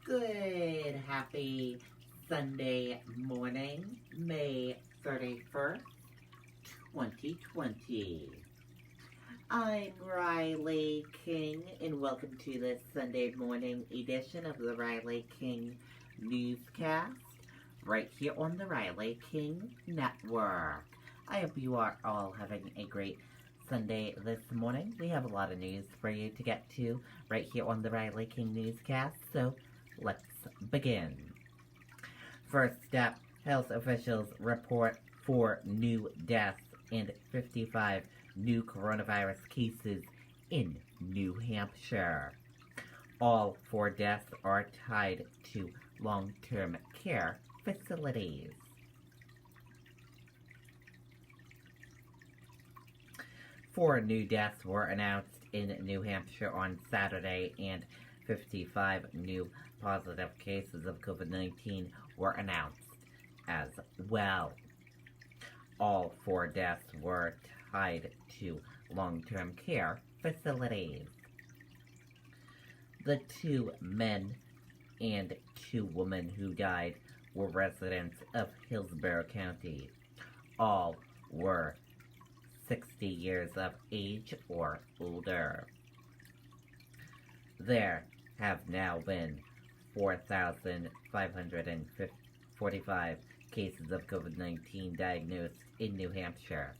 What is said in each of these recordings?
Good, happy Sunday morning, May 31st, 2020. I'm Riley King, and welcome to this Sunday morning edition of the Riley King Newscast, right here on the Riley King Network. I hope you are all having a great Sunday this morning. We have a lot of news for you to get to right here on the Riley King Newscast, so let's begin. First up, health officials report 4 new deaths and 55 new coronavirus cases in New Hampshire. All 4 deaths are tied to long-term care facilities. Four new deaths were announced in New Hampshire on Saturday, and 55 new positive cases of COVID-19 were announced as well. All 4 deaths were tied to long-term care facilities. The 2 men and 2 women who died were residents of Hillsborough County. All were 60 years of age or older. There have now been 4,545 cases of COVID-19 diagnosed in New Hampshire.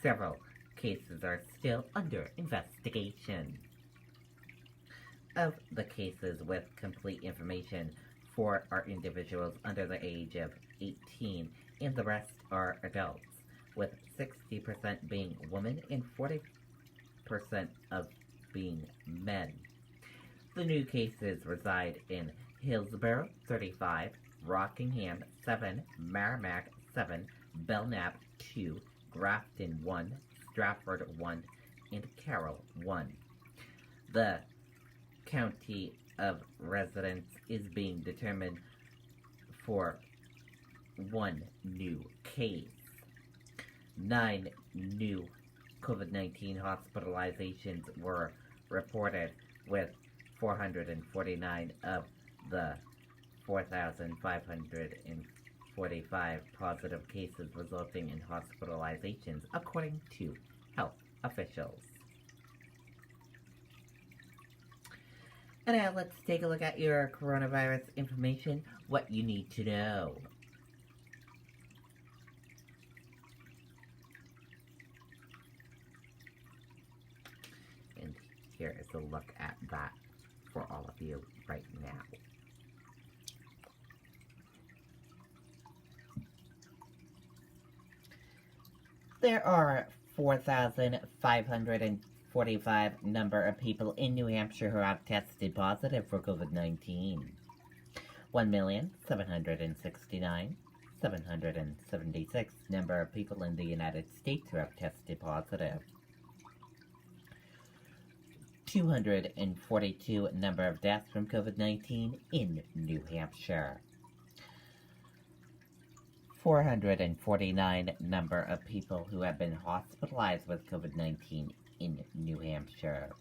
Several cases are still under investigation. Of the cases with complete information, 4 are individuals under the age of 18, and the rest are adults, with 60% being women and 40% of being men. The new cases reside in Hillsborough, 35, Rockingham, 7, Merrimack, 7, Belknap, 2, Grafton, 1, Stratford, 1, and Carroll, 1. The county of residence is being determined for 1 new case. 9 new COVID-19 hospitalizations were reported, with 449 of the 4,545 positive cases resulting in hospitalizations, according to health officials. And now let's take a look at your coronavirus information, what you need to know. And here is a look at that for all of you right now. There are 4,545 number of people in New Hampshire who have tested positive for COVID-19. 1,769,776 number of people in the United States who have tested positive. 242 number of deaths from COVID-19 in New Hampshire. 449 number of people who have been hospitalized with COVID-19 in New Hampshire.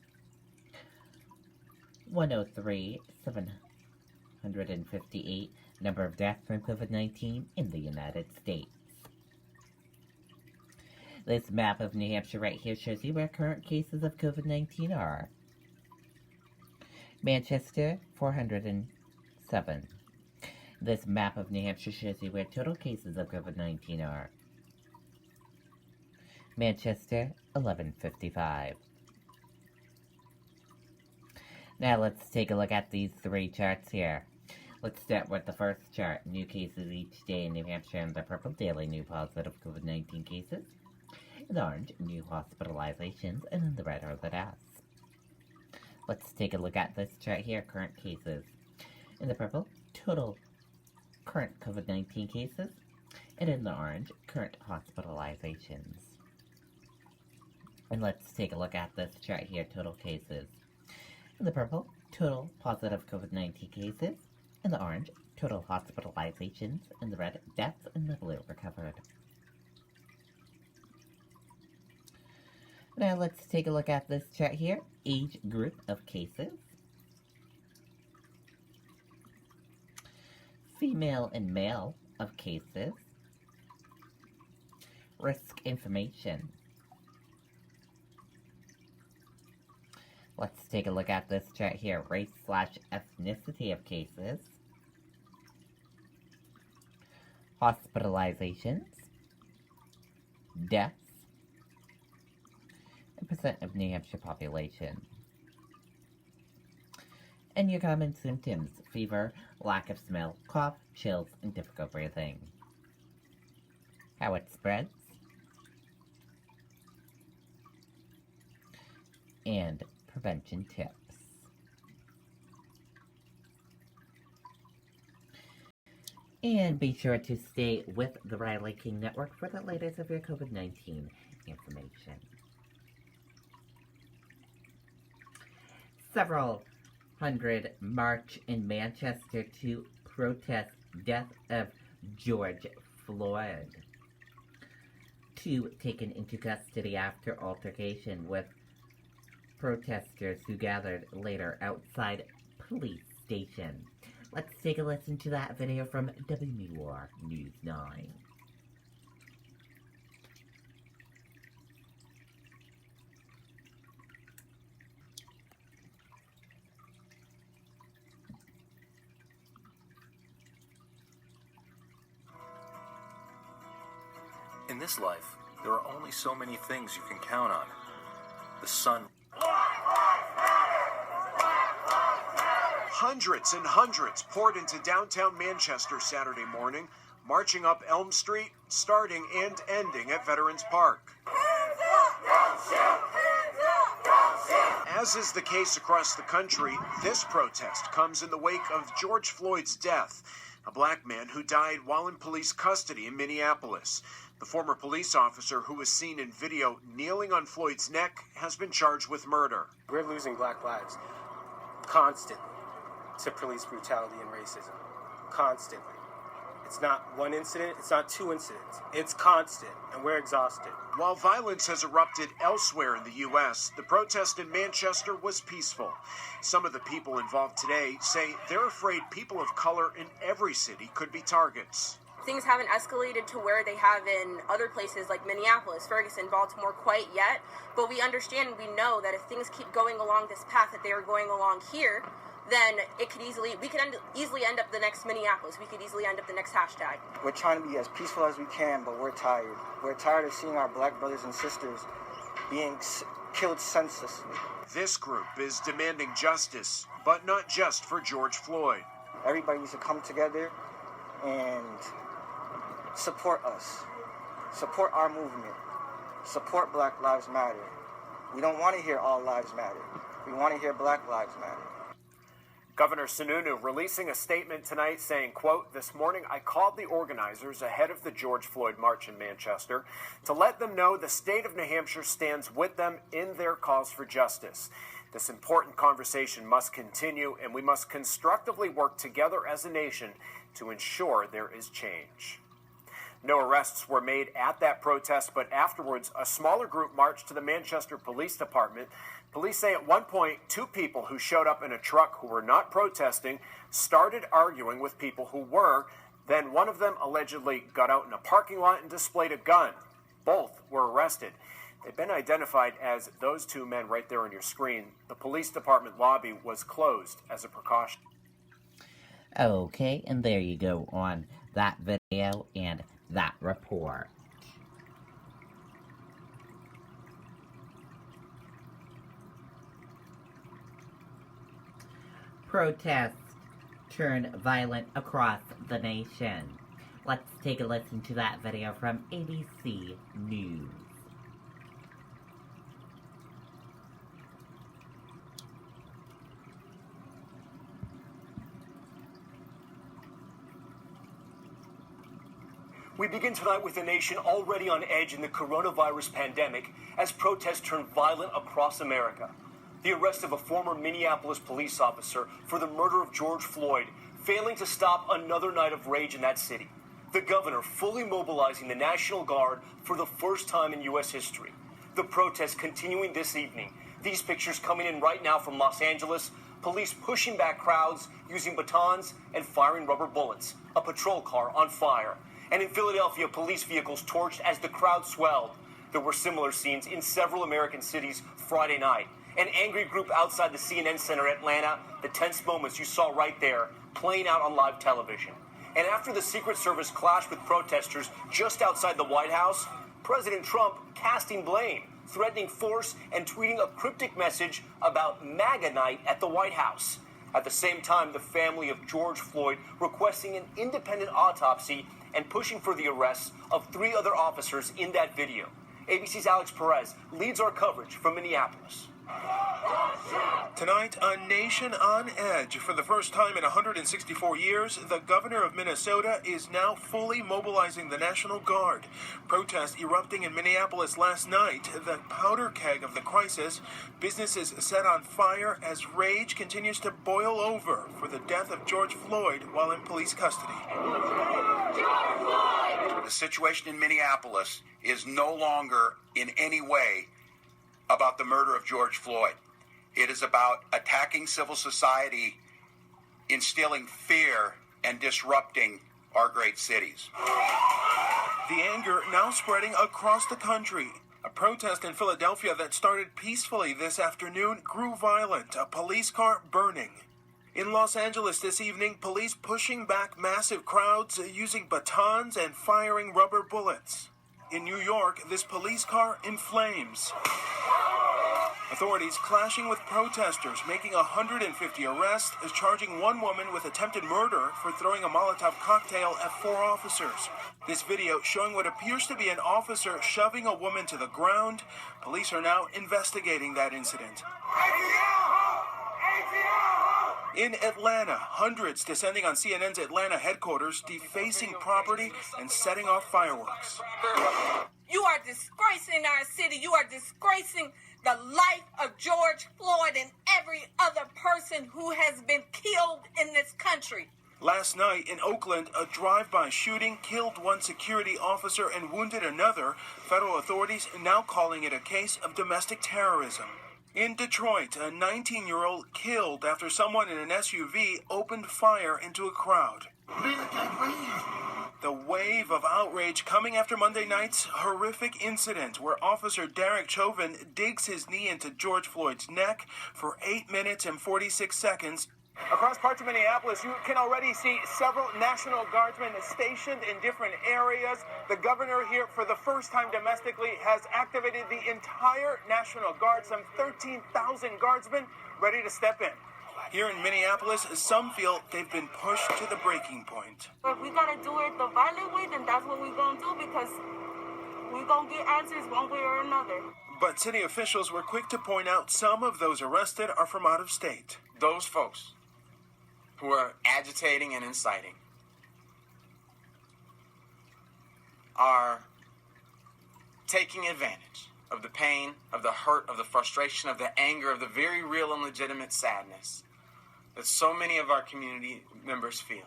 103,758 number of deaths from COVID-19 in the United States. This map of New Hampshire right here shows you where current cases of COVID-19 are. Manchester, 407. This map of New Hampshire shows you where total cases of COVID-19 are. Manchester, 1155. Now let's take a look at these 3 charts here. Let's start with the first chart. New cases each day in New Hampshire in the purple, daily new positive COVID-19 cases. In the orange, new hospitalizations, and in the red are the deaths. Let's take a look at this chart here, current cases. In the purple, total current COVID-19 cases, and in the orange, current hospitalizations. And let's take a look at this chart here, total cases. In the purple, total positive COVID-19 cases. In the orange, total hospitalizations. In the red, deaths. In the blue, recovered. Now let's take a look at this chart here, age group of cases. female and male of cases, risk information. Let's take a look at this chart here. Race/ethnicity of cases, hospitalizations, deaths, and percent of New Hampshire population. And your common symptoms: fever, lack of smell, cough, chills, and difficult breathing. How it spreads, and prevention tips. And be sure to stay with the Riley King Network for the latest of your COVID-19 information. Several hundred march in Manchester to protest death of George Floyd. Two taken into custody after altercation with protesters who gathered later outside police station. Let's take a listen to that video from WMUR News 9. In this life, there are only so many things you can count on. The sun. Hundreds and hundreds poured into downtown Manchester Saturday morning, marching up Elm Street, starting and ending at Veterans Park. Hands up, don't shoot! Hands up, don't shoot! As is the case across the country, this protest comes in the wake of George Floyd's death, a black man who died while in police custody in Minneapolis. The former police officer who was seen in video kneeling on Floyd's neck has been charged with murder. We're losing black lives constantly to police brutality and racism. Constantly. It's not one incident, it's not two incidents. It's constant, and we're exhausted. While violence has erupted elsewhere in the U.S., the protest in Manchester was peaceful. Some of the people involved today say they're afraid people of color in every city could be targets. Things haven't escalated to where they have in other places like Minneapolis, Ferguson, Baltimore quite yet, but we understand and we know that if things keep going along this path that they are going along here, then we could easily end up the next Minneapolis. We could easily end up the next hashtag. We're trying to be as peaceful as we can, but we're tired. We're tired of seeing our black brothers and sisters being killed senselessly. This group is demanding justice, but not just for George Floyd. Everybody needs to come together and support us. Support our movement. Support Black Lives Matter. We don't want to hear all lives matter. We want to hear Black Lives Matter. Governor Sununu releasing a statement tonight saying, quote, "This morning I called the organizers ahead of the George Floyd march in Manchester to let them know the state of New Hampshire stands with them in their calls for justice. This important conversation must continue, and we must constructively work together as a nation to ensure there is change." No arrests were made at that protest, but afterwards, a smaller group marched to the Manchester Police Department. Police say at one point, two people who showed up in a truck who were not protesting started arguing with people who were. Then one of them allegedly got out in a parking lot and displayed a gun. Both were arrested. They've been identified as those two men right there on your screen. The police department lobby was closed as a precaution. Okay, and there you go on that video and that report. Protests turn violent across the nation. Let's take a listen to that video from ABC News. We begin tonight with a nation already on edge in the coronavirus pandemic as protests turn violent across America. The arrest of a former Minneapolis police officer for the murder of George Floyd, failing to stop another night of rage in that city. The governor fully mobilizing the National Guard for the first time in U.S. history. The protests continuing this evening. These pictures coming in right now from Los Angeles. police pushing back crowds using batons and firing rubber bullets, a patrol car on fire. And in Philadelphia, police vehicles torched as the crowd swelled. There were similar scenes in several American cities Friday night. An angry group outside the CNN Center in Atlanta, the tense moments you saw right there, playing out on live television. And after the Secret Service clashed with protesters just outside the White House, President Trump casting blame, threatening force, and tweeting a cryptic message about MAGA night at the White House. At the same time, the family of George Floyd requesting an independent autopsy and pushing for the arrests of 3 other officers in that video. ABC's Alex Perez leads our coverage from Minneapolis. Tonight, a nation on edge. For the first time in 164 years, the governor of Minnesota is now fully mobilizing the National Guard. Protests erupting in Minneapolis last night, the powder keg of the crisis. Businesses set on fire as rage continues to boil over for the death of George Floyd while in police custody. The situation in Minneapolis is no longer in any way about the murder of George Floyd. It is about attacking civil society, instilling fear, and disrupting our great cities. The anger now spreading across the country. A protest in Philadelphia that started peacefully this afternoon grew violent, a police car burning. In Los Angeles this evening, police pushing back massive crowds using batons and firing rubber bullets. In New York, this police car in flames. Authorities clashing with protesters, making 150 arrests, charging one woman with attempted murder for throwing a Molotov cocktail at 4 officers. This video showing what appears to be an officer shoving a woman to the ground. Police are now investigating that incident. In Atlanta, hundreds descending on CNN's Atlanta headquarters, defacing property and setting off fireworks. You are disgracing our city. You are disgracing the life of George Floyd and every other person who has been killed in this country. Last night in Oakland, a drive-by shooting killed one security officer and wounded another. Federal authorities now calling it a case of domestic terrorism. In Detroit, a 19-year-old killed after someone in an SUV opened fire into a crowd. The wave of outrage coming after Monday night's horrific incident where Officer Derek Chauvin digs his knee into George Floyd's neck for 8 minutes and 46 seconds. Across parts of Minneapolis, you can already see several National Guardsmen stationed in different areas. The governor here, for the first time domestically, has activated the entire National Guard, some 13,000 guardsmen ready to step in. Here in Minneapolis, some feel they've been pushed to the breaking point. If we gotta do it the violent way, then that's what we're gonna do, because we're gonna get answers one way or another. But city officials were quick to point out some of those arrested are from out of state. Those folks who are agitating and inciting are taking advantage of the pain, of the hurt, of the frustration, of the anger, of the very real and legitimate sadness that so many of our community members feel.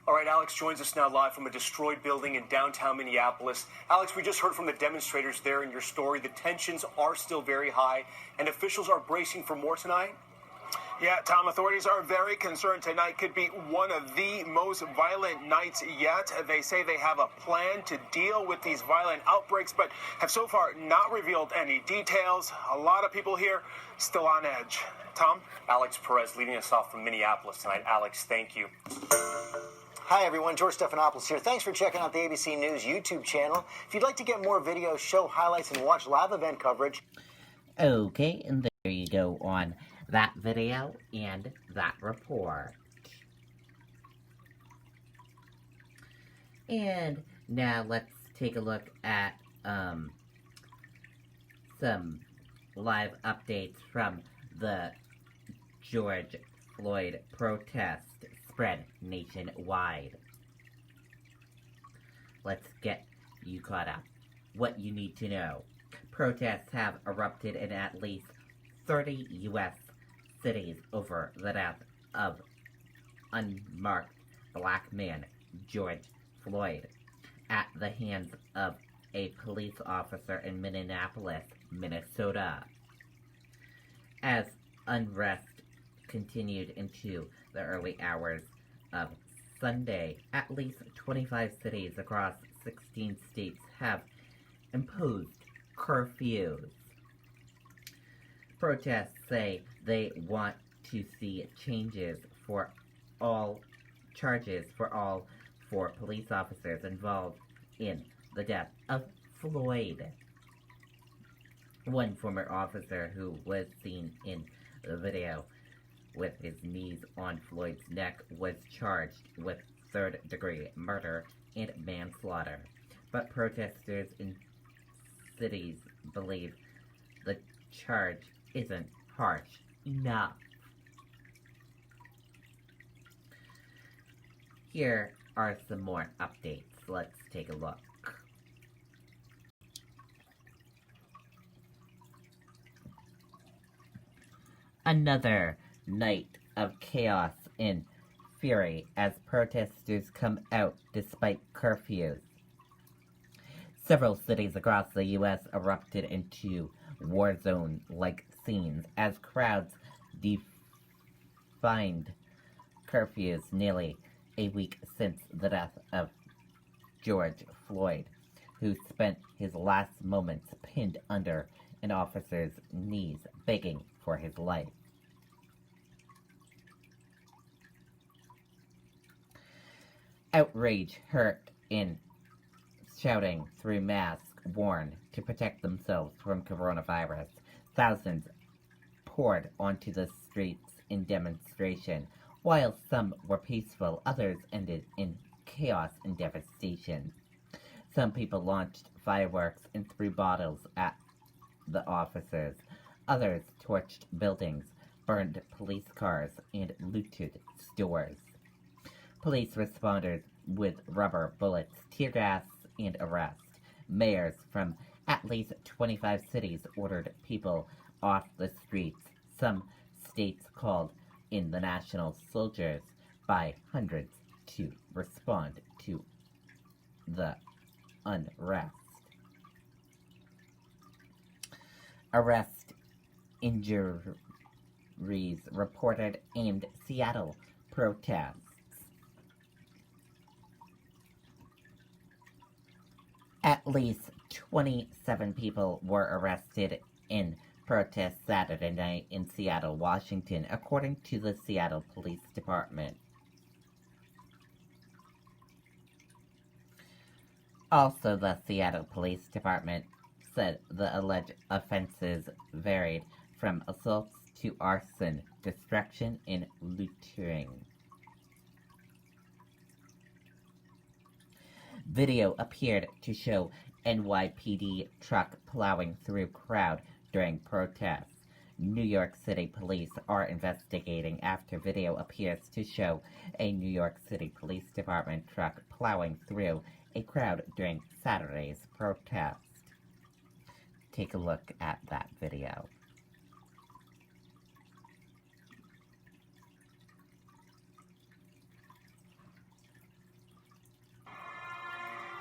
All right, Alex joins us now live from a destroyed building in downtown Minneapolis. Alex, we just heard from the demonstrators there in your story. The tensions are still very high, and officials are bracing for more tonight. Yeah, Tom, authorities are very concerned tonight could be one of the most violent nights yet. They say they have a plan to deal with these violent outbreaks, but have so far not revealed any details. A lot of people here still on edge. Tom? Alex Perez leading us off from Minneapolis tonight. Alex, thank you. Hi, everyone. George Stephanopoulos here. Thanks for checking out the ABC News YouTube channel. If you'd like to get more videos, show highlights, and watch live event coverage. Okay, and there you go on that video and that report. And now let's take a look at some live updates from the George Floyd protest spread nationwide. Let's get you caught up. What you need to know. Protests have erupted in at least 30 U.S. cities over the death of unmarked black man George Floyd at the hands of a police officer in Minneapolis, Minnesota. As unrest continued into the early hours of Sunday. At least 25 cities across 16 states have imposed curfews. Protests say they want to see charges for all four police officers involved in the death of Floyd. One former officer who was seen in the video with his knees on Floyd's neck was charged with third-degree murder and manslaughter. But protesters in cities believe the charge isn't harsh enough. Here are some more updates. Let's take a look. Another night of chaos and fury as protesters come out despite curfews. Several cities across the U.S. erupted into war zone-like scenes as crowds defied curfews nearly a week since the death of George Floyd, who spent his last moments pinned under an officer's knees, begging for his life. Outrage hurt in shouting through masks worn to protect themselves from coronavirus. Thousands poured onto the streets in demonstration. While some were peaceful, others ended in chaos and devastation. Some people launched fireworks and threw bottles at the officers. Others torched buildings, burned police cars, and looted stores. Police responded with rubber bullets, tear gas, and arrest. Mayors from at least 25 cities ordered people off the streets. Some states called in the national soldiers by hundreds to respond to the unrest. Arrest injuries reported in Seattle protests. At least 27 people were arrested in protests Saturday night in Seattle, Washington, according to the Seattle Police Department. Also, the Seattle Police Department said the alleged offenses varied from assaults to arson, destruction, and looting. Video appeared to show NYPD truck plowing through crowd during protests. New York City police are investigating after video appears to show a New York City Police Department truck plowing through a crowd during Saturday's protest. Take a look at that video.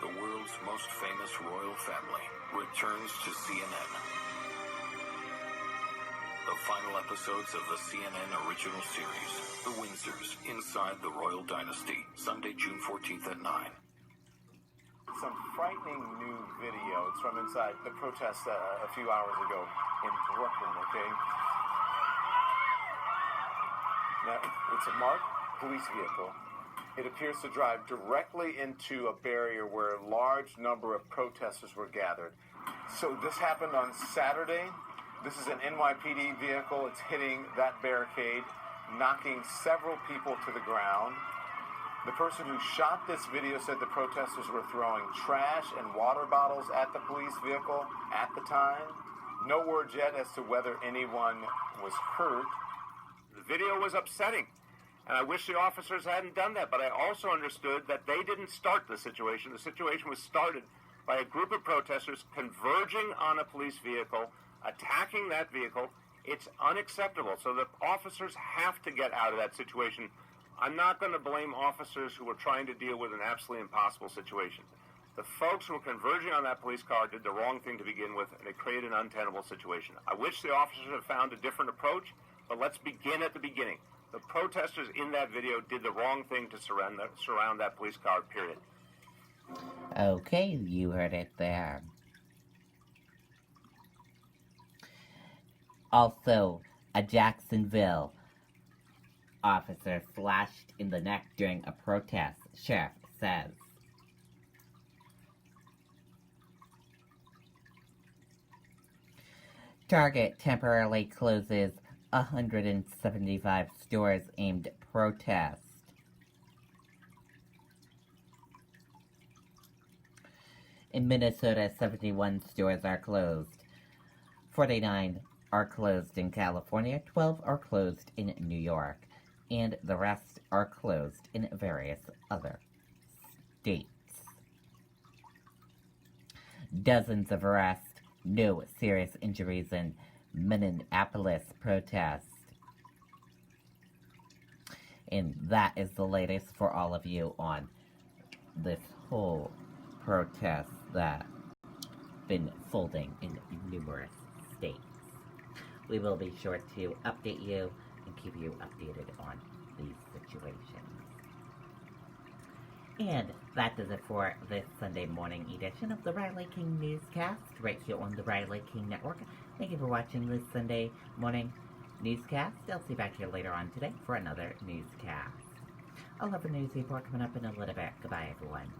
The world's most famous royal family returns to CNN. The final episodes of the CNN original series, The Windsors, Inside the Royal Dynasty, Sunday, June 14th at 9. Some frightening new video. It's from inside the protest a few hours ago in Brooklyn, okay? Now, it's a marked police vehicle. It appears to drive directly into a barrier where a large number of protesters were gathered. So this happened on Saturday. This is an NYPD vehicle. It's hitting that barricade, knocking several people to the ground. The person who shot this video said the protesters were throwing trash and water bottles at the police vehicle at the time. No word yet as to whether anyone was hurt. The video was upsetting, and I wish the officers hadn't done that, but I also understood that they didn't start the situation. The situation was started by a group of protesters converging on a police vehicle, attacking that vehicle. It's unacceptable. So the officers have to get out of that situation. I'm not going to blame officers who were trying to deal with an absolutely impossible situation. The folks who were converging on that police car did the wrong thing to begin with, and it created an untenable situation. I wish the officers had found a different approach. But let's begin at the beginning. The protesters in that video did the wrong thing to surround that police car, period. Okay, you heard it there. Also, a Jacksonville officer slashed in the neck during a protest, sheriff says. Target temporarily closes 175 stores aimed at protest. In Minnesota, 71 stores are closed. 49 are closed in California, 12 are closed in New York, and the rest are closed in various other states. Dozens of arrests, no serious injuries in Minneapolis protest. And that is the latest for all of you on this whole protest that's been folding in numerous states. We will be sure to update you and keep you updated on these situations. And that does it for this Sunday morning edition of the Riley King Newscast, right here on the Riley King Network. Thank you for watching this Sunday morning newscast. I'll see you back here later on today for another newscast. I'll have a news report coming up in a little bit. Goodbye, everyone.